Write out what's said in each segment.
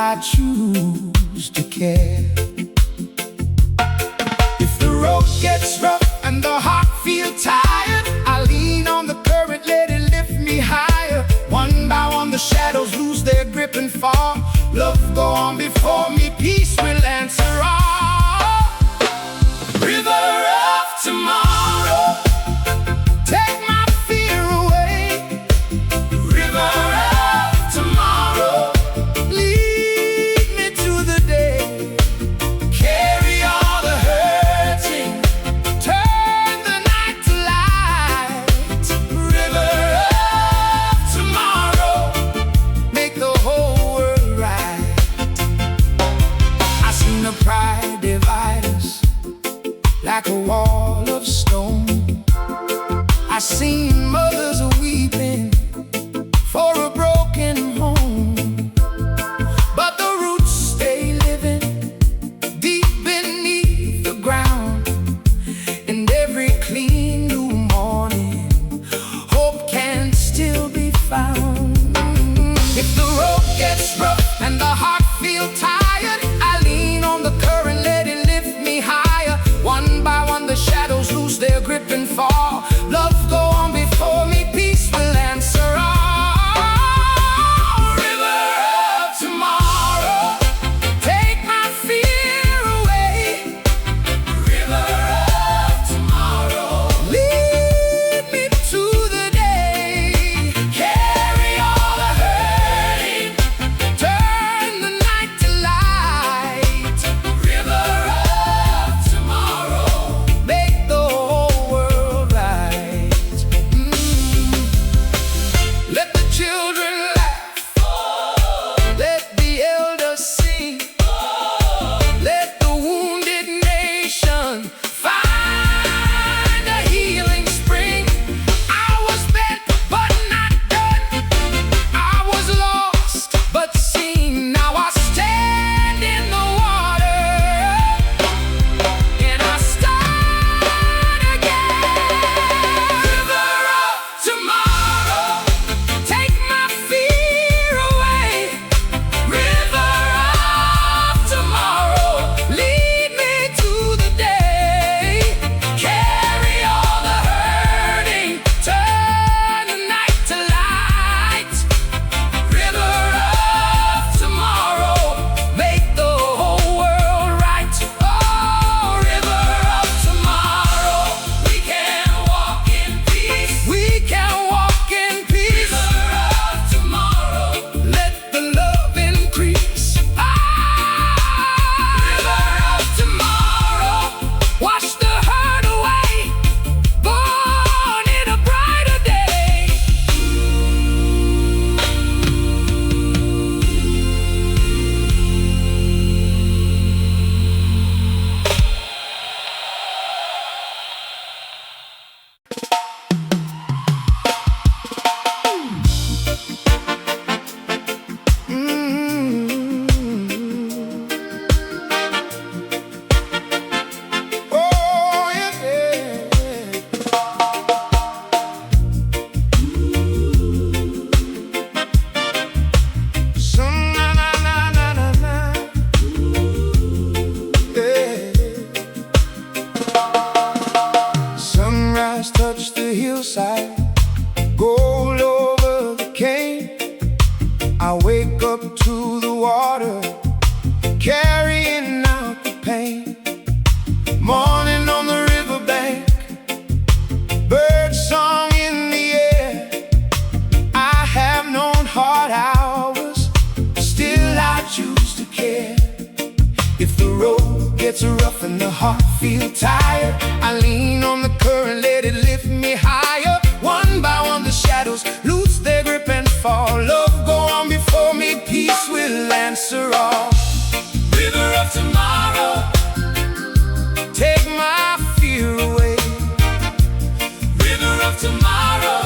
I choose to care. If the road gets rough and the heart feels tired, I lean on the current, let it lift me higher. One by one the shadows lose their grip and fall. Love go on before me, peace will answer all. River of tomorrow, take my fear away. River of tomorrow, lead me to the day. Carry all the hurting, turn the night to light. River of tomorrow, make the whole world right. I seen the pride divide us like a wall of stone. I seen mothers weeping for a broken home, but the roots stay living deep beneath the ground. And every clean new morning, hope can still be found. If the road gets rough and the heart feels tired, I lean on the current, let it lift me higher. One by one the shadows lose their grip and fall. Love go on before me, peace will answer all. River of tomorrow, take my fear away. River of tomorrow, lead me to the day. Carry all the hurting, turn the night to light. River of tomorrow, make the whole world right. Let the children laugh, let the elders sing, let the wounded nation find a healing spring. I was bent but not done, I was lost but seen. Now I stand in the water and I start again. River of tomorrow, take my fear away. River of tomorrow, lead me to the day. Carry all the hurting, turn the night to light. River of tomorrow, make the whole world right. Oh, river of tomorrow, we can walk in peace. We can walk in peace. River of tomorrow, let the love increase. River of tomorrow, wash the hurt away. Born in a brighter day. Oh, yeah, yeah. Some na na na na na na. Yeah. Sunrise touched the hillside, gold over the cane. I wake up to the water, carrying out the pain. Morning on the riverbank, bird song in the air. I have known hard hours, still I choose to care. If the road gets rough and the heart feels tired, I lean on the current, let it lift me higher. One by one the shadows lose their grip and fall. Love go on before me, peace will answer all. River of tomorrow, take my fear away. River of tomorrow,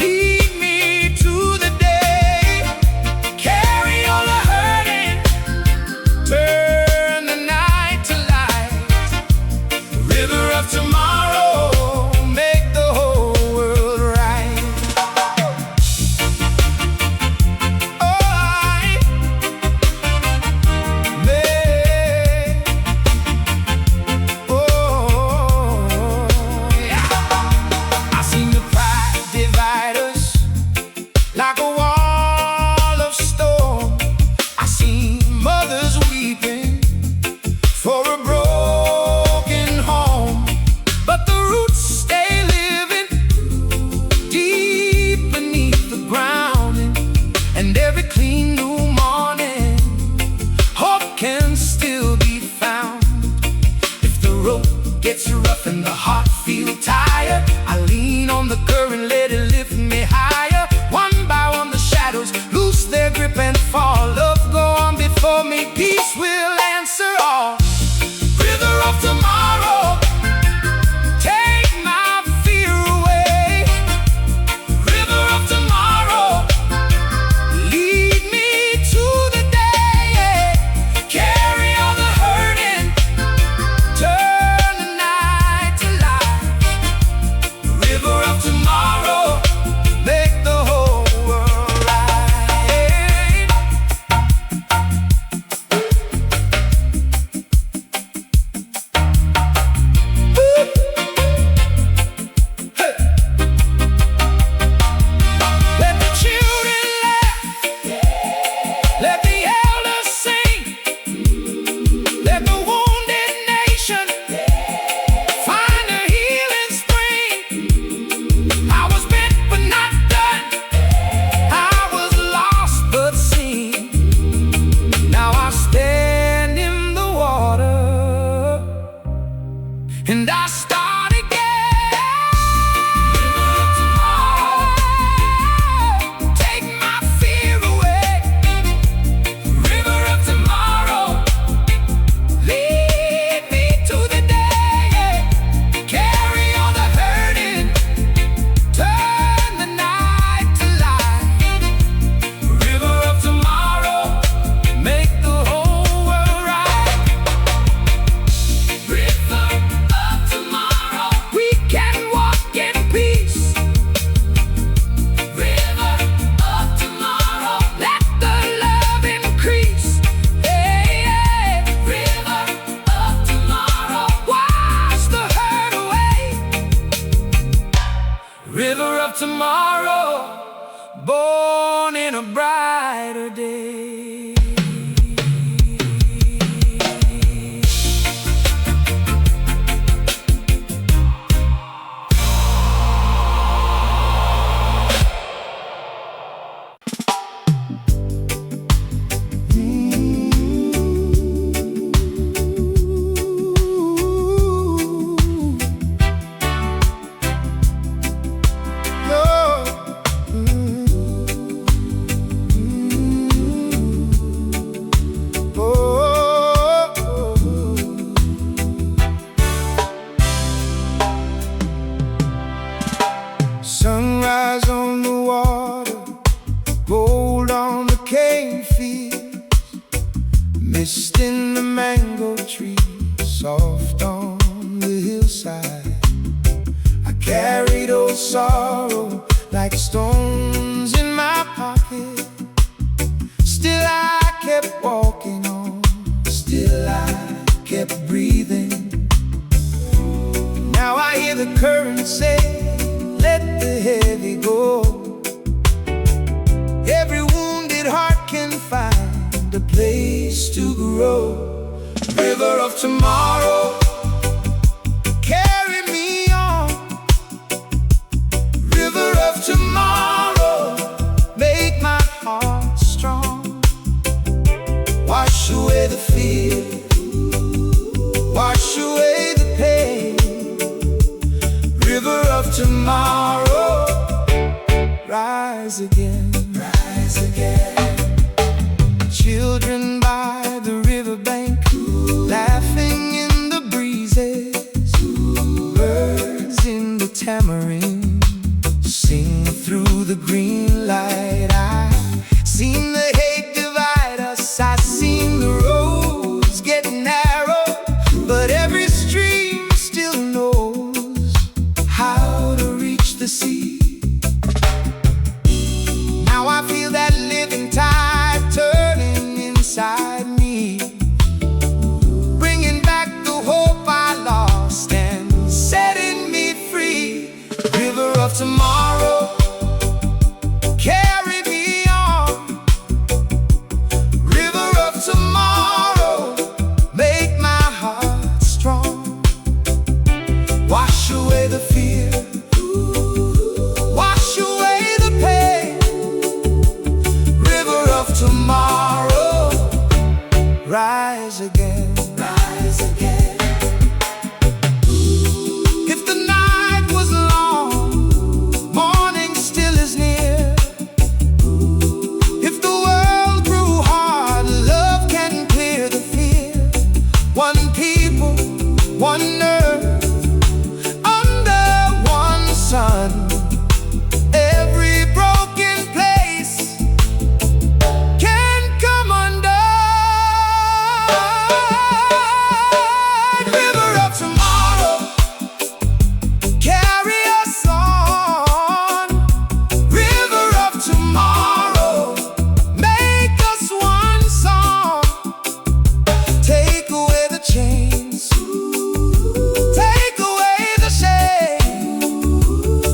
lead me to the day. Carry all the hurting, turn the night to light. River of tomorrow, Mist in the mango tree, soft on the hillside. I carried old sorrow like stones in my pocket. Still I kept walking on, still I kept breathing. Now I hear the current say, let the heavy go. Every wounded heart can find a place to grow. River of tomorrow, carry me on. River of tomorrow, make my heart strong. Wash away the fear, wash away the pain. River of tomorrow, rise again, rise again. Children by the riverbank, laughing in the breezes. Birds in the tamarind, sing through the green light. I seen the hate divide us, I seen the roads get narrow, but every stream still knows how to reach the sea. Now I feel that living tide turning inside me, bringing back the hope I lost and setting me free. River of tomorrow, carry me on. River of tomorrow, make my heart strong. Wash away the fear, wash away the pain. River of tomorrow, rise again, rise again. If the night was long, morning still is near. If the world grew hard, love can clear the fear. One people, one earth, under one sun. Every broken place can come undone. River of tomorrow, carry us on. River of tomorrow, make us one song. Take away the chains, take away the shame.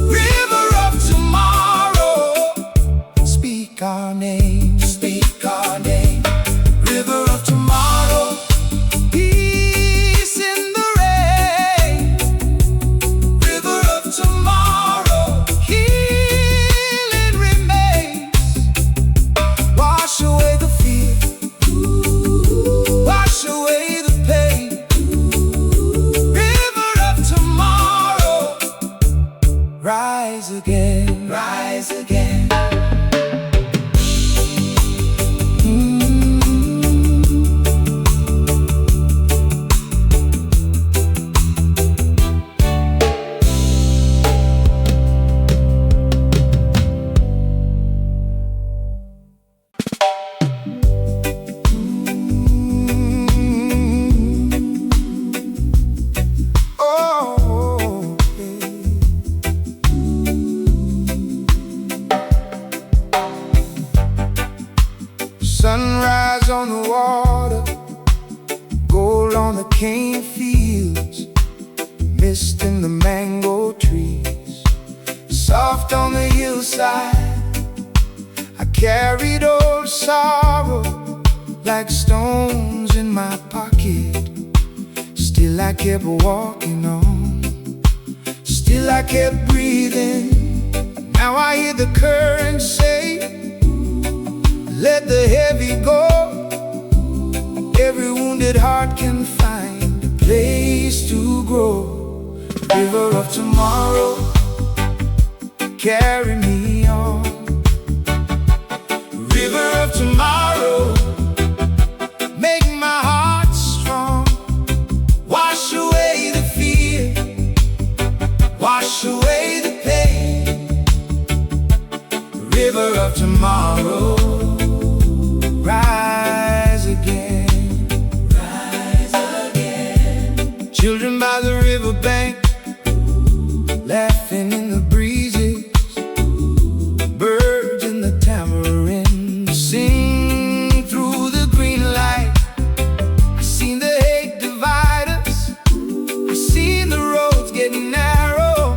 River of tomorrow, speak our name, speak our name. River of tomorrow, peace in the rain. River of tomorrow, healing remains. Wash away the fear, wash away the pain. River of tomorrow, rise again, rise again. Oh, sunrise on the water, gold on the cane fields, mist in the mango trees, soft on the hillside. I carried old sorrow like stones in my pocket. Still I kept walking on, still I kept breathing. Now I hear the current say, let the heavy go. Every wounded heart can find a place to grow. River of tomorrow, carry me on. River of tomorrow, make my heart strong. Wash away the fear, wash away the pain. River of tomorrow, rise again. riverbank, laughing in the breezes, birds in the tamarind sing through the green light. I seen the hate divide us, I seen the roads getting narrow,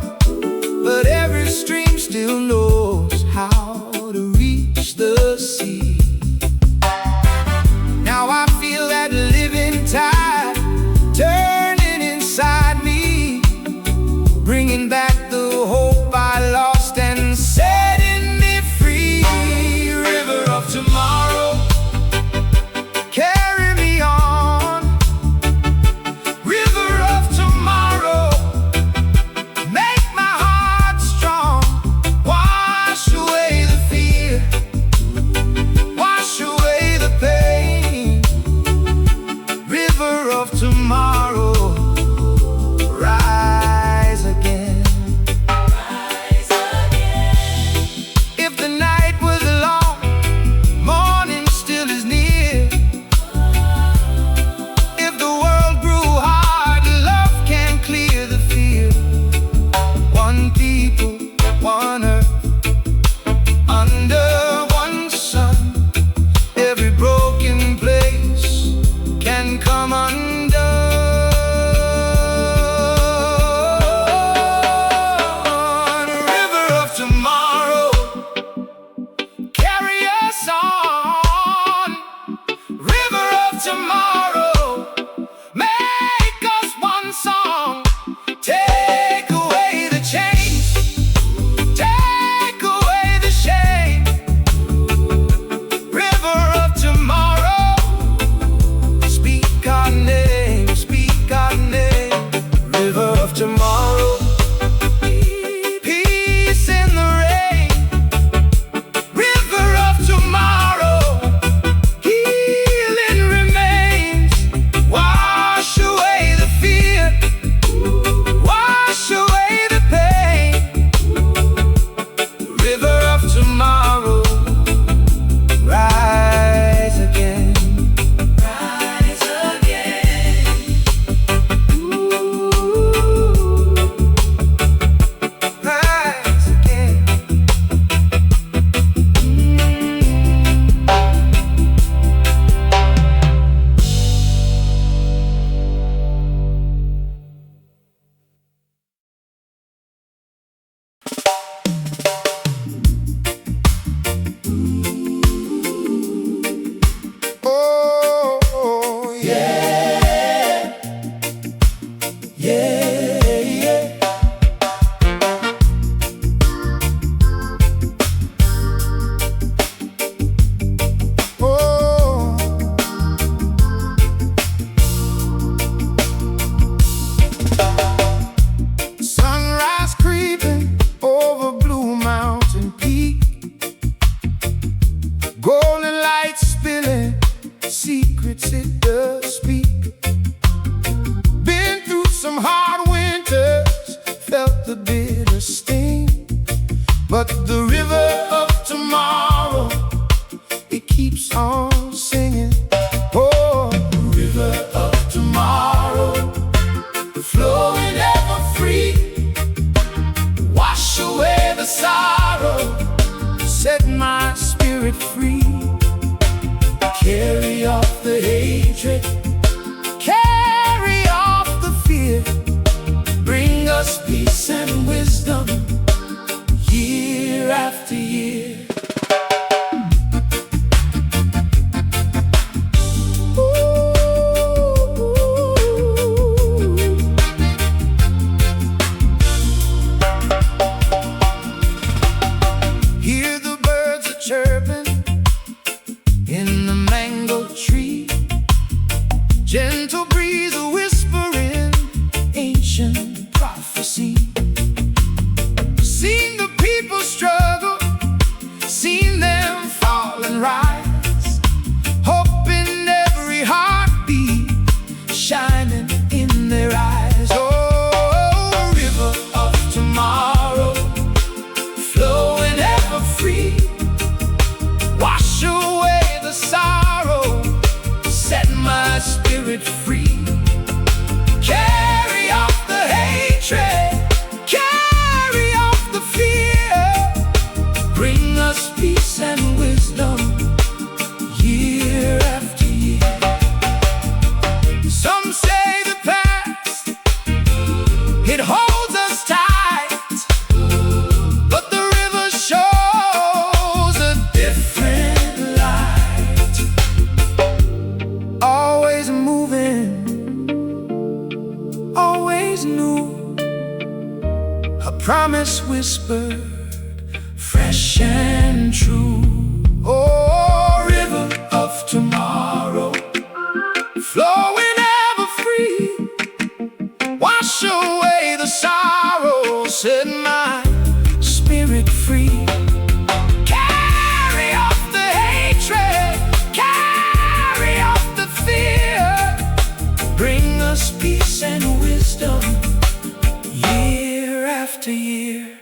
but every stream still knows how to reach the sea. Now I feel that living tide turning inside me, bringing back the hope I lost and setting me free. River of tomorrow, carry me on. River of tomorrow, make my heart strong. Wash away the fear, wash away the pain. River of tomorrow, rise again. Rise again. If the night was long, morning still is near. If the world grew hard, love can clear the fear. One people, one earth, under one sun. Every broken place can come undone. River of tomorrow, carry us on. River of tomorrow, make us one song. Take away the chains, take away the shame. River of tomorrow, speak our name, speak our name. River of tomorrow, peace in the rain. River of tomorrow, healing remains. Wash away the fear, wash away the pain. River of tomorrow, rise again. Rise again. Ooh, rise again. Oh, yeah, yeah, yeah. Oh, sunrise creeping over Blue Mountain Peak, golden lights spilling, secrets it does speak. Been through some hard winters, felt the bitter sting, but the river of tomorrow, it keeps on singing. Oh, river of tomorrow, flowing ever free. Wash away the sorrow, set my spirit free. Carry off the hatred, carry off the fear. Bring us peace and wisdom, year after year. Hear the birds are chirping in the mango tree. Gentle breeze whispering ancient prophecy. promise whispered, fresh and true. Oh, river of tomorrow, flowing ever free, wash away the sorrow, set my spirit free. Carry off the hatred, carry off the fear, bring us peace and wisdom year after year.